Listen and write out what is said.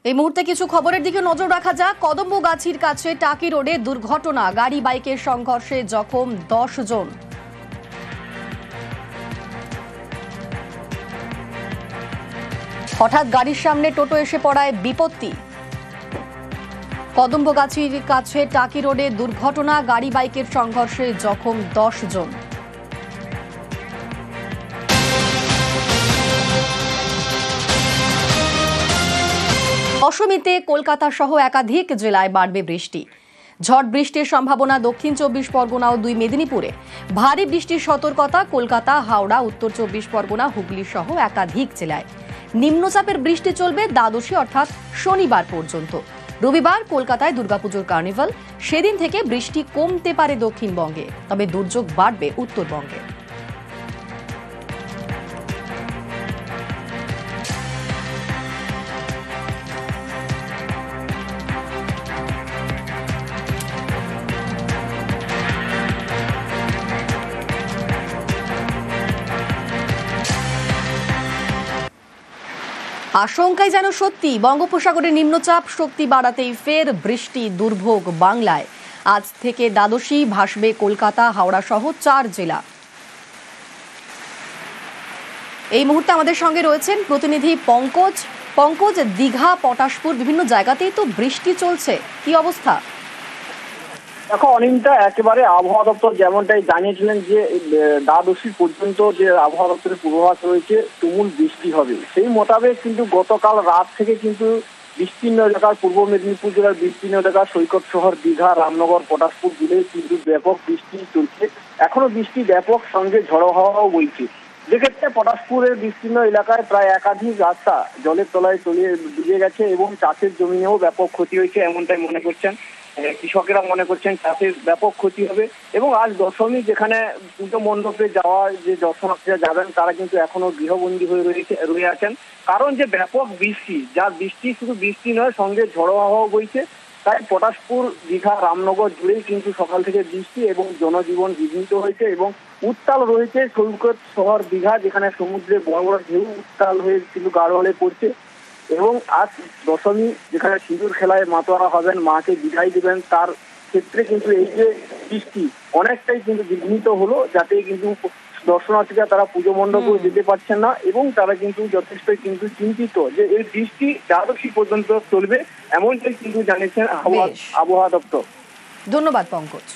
এই মুহূর্তে কিছু খবরের দিকে নজর রাখা যাক। কদম্বগাছির কাছে টাকি রোডে দুর্ঘটনা, গাড়ি বাইকের সংঘর্ষে জখম 10 জন। হঠাৎ গাড়ির সামনে টোটো এসে পড়ায় বিপত্তি। কদম্বগাছির কাছে টাকি রোডে দুর্ঘটনা, গাড়ি বাইকের সংঘর্ষে জখম 10 জন। অসমীতে কলকাতা সহ একাধিক জেলায় বাড়বে বৃষ্টি। ঝড় বৃষ্টির সম্ভাবনা দক্ষিণ 24 পরগনা ও 2 মেদিনীপুরে। ভারী বৃষ্টির সতর্কতা কলকাতা, হাওড়া, উত্তর 24 পরগনা, হুগলি সহ একাধিক জেলায়। নিম্নচাপের বৃষ্টি চলবে দ্বাদশী অর্থাৎ শনিবার পর্যন্ত। রবিবার কলকাতায় দুর্গাপুজোর কার্নিভাল, সেদিন থেকে বৃষ্টি কমতে পারে দক্ষিণবঙ্গে, তবে দুর্যোগ বাড়বে উত্তরবঙ্গে। আশঙ্কায় যেন সত্যি, বঙ্গোপসাগরে নিম্নচাপ শক্তি বাড়াতেই ফের বৃষ্টি দুর্ভোগ বাংলায়। আজ থেকে দ্বাদশী ভাসবে কলকাতা, হাওড়া সহ 4 জেলা। এই মুহূর্তে আমাদের সঙ্গে রয়েছেন প্রতিনিধি পঙ্কজ। দীঘা, পটাশপুর বিভিন্ন জায়গাতেই তো বৃষ্টি চলছে, কি অবস্থা? দেখো অনিন্দিতা, একেবারে আবহাওয়া দপ্তর যেমনটাই জানিয়েছিলেন যে দ্বাদশী পর্যন্ত যে আবহাওয়া দপ্তরের পূর্বাভাস রয়েছে তুমুল বৃষ্টি হবে, সেই মোতাবেক কিন্তু গতকাল রাত থেকে কিন্তু বিস্তীর্ণ এলাকার পূর্ব মেদিনীপুর জেলার বিস্তীর্ণ এলাকা, সৈকত শহর, দীঘা, রামনগর, পটাশপুর জেলায় কিন্তু ব্যাপক বৃষ্টি চলছে। এখনো বৃষ্টি ব্যাপক, সঙ্গে ঝড়ো হাওয়াও বইছে। যেক্ষেত্রে পটাশপুরের বিস্তীর্ণ এলাকায় প্রায় একাধিক রাস্তা জলের তলায় ডুবে গেছে এবং চাষের জমিনেও ব্যাপক ক্ষতি হয়েছে, এমনটাই মনে করছেন কৃষকেরা। মনে করছেন চাষের ব্যাপক ক্ষতি হবে এবং আজ দশমী, যেখানে পুজো মণ্ডপে যাওয়ার যে দর্শনার্থীরা যাবেন তারা কিন্তু এখনো গৃহবন্দী হয়ে রয়ে আছেন, কারণ যে ব্যাপক বৃষ্টি, যা বৃষ্টি শুধু বৃষ্টি নয়, সঙ্গে ঝড়ো হাওয়া বইছে। তাই পটাশপুর, দীঘা, রামনগর জুড়েই কিন্তু সকাল থেকে বৃষ্টি এবং জনজীবন বিঘ্নিত হয়েছে এবং উত্তাল রয়েছে সৈকত শহর দীঘা, যেখানে সমুদ্রে বড় বড় ঢেউ উত্তাল হয়ে কিন্তু গাঢ়লে পড়ছে। এবং আজ দশমী, যেখানে সিঁদুর খেলায় মাতোয়ারা হবেন, মাকে বিদায় দিবেন, তার ক্ষেত্রে কিন্তু এই যে বৃষ্টি অনেকটাই কিন্তু বিঘ্নিত হলো, যাতে কিন্তু দর্শনার্থীরা তারা পুজো মণ্ডপেও যেতে পারছেন না এবং তারা কিন্তু যথেষ্ট কিন্তু চিন্তিত যে এই বৃষ্টি দ্বাদশী পর্যন্ত চলবে, এমনটাই কিন্তু জানিয়েছেন আবহাওয়া দপ্তর। ধন্যবাদ পঙ্কজ।